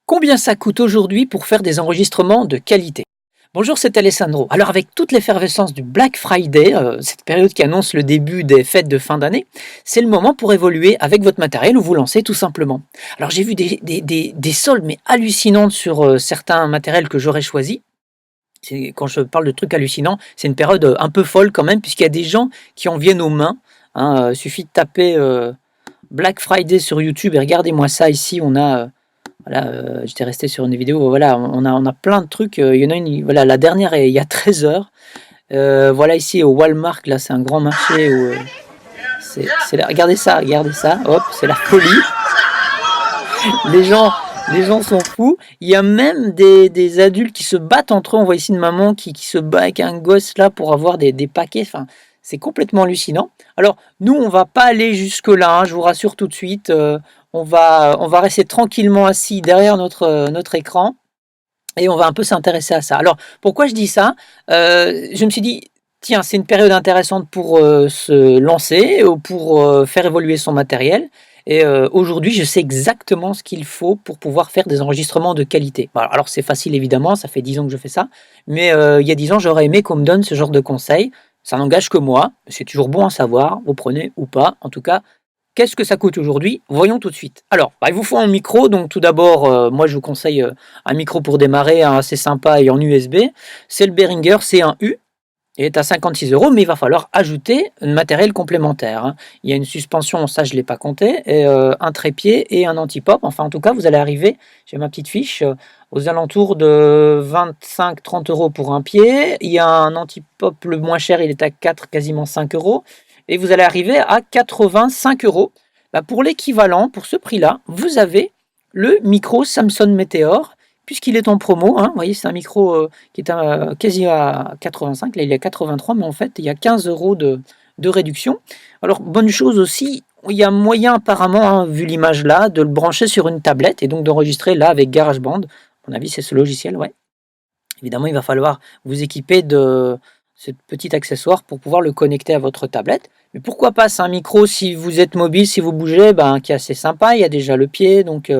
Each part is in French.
Combien ça coûte aujourd'hui pour faire des enregistrements de qualité? Bonjour, c'est Alessandro. Alors avec toute l'effervescence du Black Friday, cette période qui annonce le début des fêtes de fin d'année, c'est le moment pour évoluer avec votre matériel ou vous lancer tout simplement. Alors j'ai vu des soldes mais hallucinantes sur certains matériels que j'aurais choisis. Quand je parle de trucs hallucinants, c'est une période un peu folle quand même puisqu'il y a des gens qui en viennent aux mains, hein. Suffit de taper Black Friday sur YouTube et regardez-moi ça ici, on a voilà, j'étais resté sur une vidéo, voilà, on a plein de trucs, il y en a une, voilà, la dernière est il y a 13 heures. Voilà ici au Walmart, là c'est un grand marché où c'est là, regardez ça, hop, c'est la folie. Les gens, les gens sont fous. Il y a même des adultes qui se battent entre eux. On voit ici une maman qui se bat avec un gosse là pour avoir des paquets. Enfin, c'est complètement hallucinant. Alors, nous, on va pas aller jusque-là, hein, je vous rassure tout de suite. On va rester tranquillement assis derrière notre écran et on va un peu s'intéresser à ça. Alors, pourquoi je dis ça? Je me suis dit, tiens, c'est une période intéressante pour se lancer ou pour faire évoluer son matériel. Et aujourd'hui, je sais exactement ce qu'il faut pour pouvoir faire des enregistrements de qualité. Voilà, alors, c'est facile évidemment, ça fait 10 ans que je fais ça, mais il y a 10 ans, j'aurais aimé qu'on me donne ce genre de conseils. Ça n'engage que moi, c'est toujours bon à savoir, vous prenez ou pas. En tout cas, qu'est-ce que ça coûte aujourd'hui? Voyons tout de suite. Alors, il vous faut un micro. Donc, tout d'abord, moi, je vous conseille un micro pour démarrer, hein, assez sympa et en USB. C'est le Behringer C1U. Il est à 56 €, mais il va falloir ajouter un matériel complémentaire, hein. Il y a une suspension, ça je ne l'ai pas compté, et un trépied et un anti-pop. Enfin, en tout cas, vous allez arriver, j'ai ma petite fiche, aux alentours de 25-30 € pour un pied. Il y a un anti-pop, le moins cher, il est à 4, quasiment 5 €. Et vous allez arriver à 85 €. Bah, pour l'équivalent, pour ce prix-là, vous avez le micro Samson Meteor, puisqu'il est en promo, hein. Vous voyez, c'est un micro qui est quasi à 85, là il est à 83, mais en fait il y a 15 € de réduction. Alors, bonne chose aussi, il y a moyen apparemment, hein, vu l'image là, de le brancher sur une tablette et donc d'enregistrer là avec GarageBand. À mon avis, c'est ce logiciel, ouais. Évidemment, il va falloir vous équiper de ce petit accessoire pour pouvoir le connecter à votre tablette. Mais pourquoi pas, c'est un micro, si vous êtes mobile, si vous bougez, ben, qui est assez sympa. Il y a déjà le pied, donc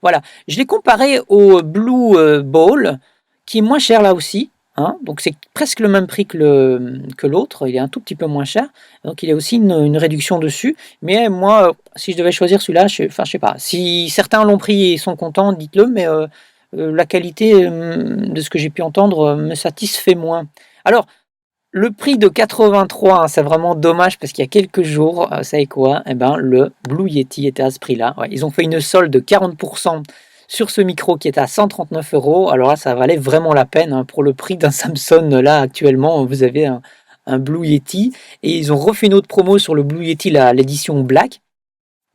voilà. Je l'ai comparé au Blue Ball, qui est moins cher là aussi, hein. Donc c'est presque le même prix que l'autre. Il est un tout petit peu moins cher. Donc il y a aussi une réduction dessus. Mais moi, si je devais choisir celui-là, enfin, je sais pas. Si certains l'ont pris et sont contents, dites-le, mais la qualité de ce que j'ai pu entendre me satisfait moins. Alors, le prix de 83, hein, c'est vraiment dommage parce qu'il y a quelques jours, vous savez quoi? Eh ben, le Blue Yeti était à ce prix-là. Ouais, ils ont fait une solde de 40% sur ce micro qui est à 139 €. Alors là, ça valait vraiment la peine, hein, pour le prix d'un Samsung. Là, actuellement, vous avez un Blue Yeti et ils ont refait une autre promo sur le Blue Yeti, l'édition Black.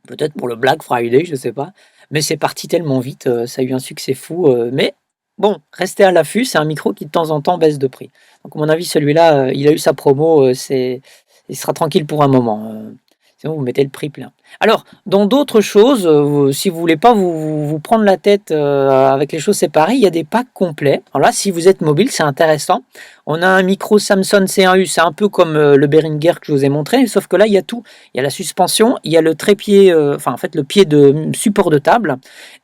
Peut-être pour le Black Friday, je sais pas. Mais c'est parti tellement vite, ça a eu un succès fou. Mais bon, restez à l'affût, c'est un micro qui de temps en temps baisse de prix. Donc à mon avis, celui-là, il a eu sa promo, il sera tranquille pour un moment. Sinon, vous mettez le prix plein. Alors, dans d'autres choses, si vous voulez pas vous prendre la tête avec les choses séparées, il y a des packs complets. Alors là, si vous êtes mobile, c'est intéressant. On a un micro Samson C1U, c'est un peu comme le Behringer que je vous ai montré, sauf que là, il y a tout. Il y a la suspension, il y a le trépied, enfin en fait le pied de support de table,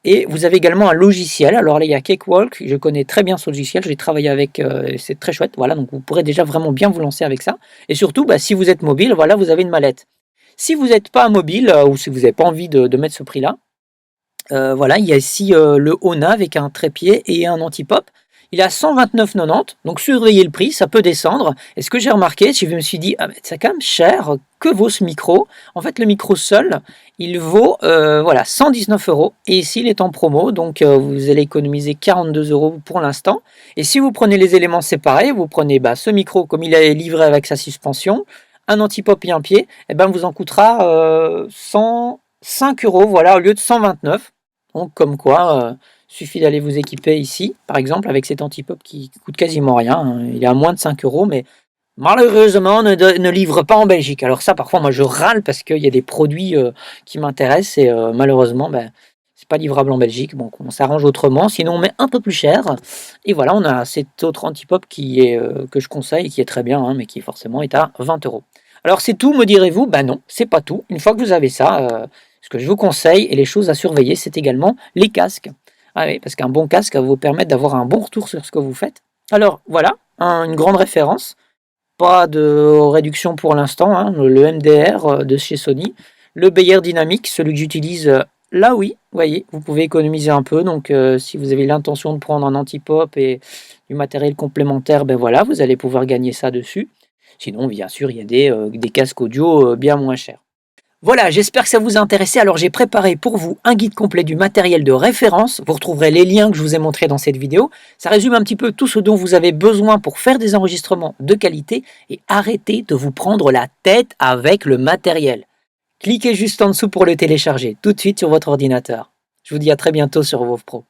et vous avez également un logiciel. Alors là, il y a Cakewalk, je connais très bien ce logiciel, j'ai travaillé avec, c'est très chouette. Voilà, donc vous pourrez déjà vraiment bien vous lancer avec ça. Et surtout, bah, si vous êtes mobile, voilà, vous avez une mallette. Si vous n'êtes pas mobile ou si vous n'avez pas envie de mettre ce prix-là, voilà, il y a ici le Ona avec un trépied et un anti-pop. Il est à 129,90, donc surveillez le prix, ça peut descendre. Et ce que j'ai remarqué, je me suis dit, ah, c'est quand même cher, que vaut ce micro? En fait, le micro seul, il vaut voilà, 119 €. Et ici, il est en promo, donc vous allez économiser 42 € pour l'instant. Et si vous prenez les éléments séparés, vous prenez ce micro comme il est livré avec sa suspension, un anti-pop et un pied, et ben vous en coûtera 105 €, voilà, au lieu de 129. Donc comme quoi, suffit d'aller vous équiper ici, par exemple, avec cet anti-pop qui coûte quasiment rien, hein. Il est à moins de 5 €, mais malheureusement ne livre pas en Belgique. Alors ça, parfois, moi je râle parce qu'il y a des produits qui m'intéressent et malheureusement, c'est pas livrable en Belgique. Bon, on s'arrange autrement, sinon on met un peu plus cher. Et voilà, on a cet autre anti-pop qui est, que je conseille, qui est très bien, hein, mais qui forcément est à 20 €. Alors c'est tout, me direz-vous? Ben non, c'est pas tout. Une fois que vous avez ça, ce que je vous conseille et les choses à surveiller, c'est également les casques. Ah oui, parce qu'un bon casque va vous permettre d'avoir un bon retour sur ce que vous faites. Alors voilà, une grande référence. Pas de réduction pour l'instant, hein, le MDR de chez Sony. Le Beyer Dynamic, celui que j'utilise, là oui, vous voyez, vous pouvez économiser un peu. Donc si vous avez l'intention de prendre un anti-pop et du matériel complémentaire, ben voilà, vous allez pouvoir gagner ça dessus. Sinon, bien sûr, il y a des casques audio bien moins chers. Voilà, j'espère que ça vous a intéressé. Alors j'ai préparé pour vous un guide complet du matériel de référence. Vous retrouverez les liens que je vous ai montrés dans cette vidéo. Ça résume un petit peu tout ce dont vous avez besoin pour faire des enregistrements de qualité et arrêtez de vous prendre la tête avec le matériel. Cliquez juste en dessous pour le télécharger tout de suite sur votre ordinateur. Je vous dis à très bientôt sur WoW Pro.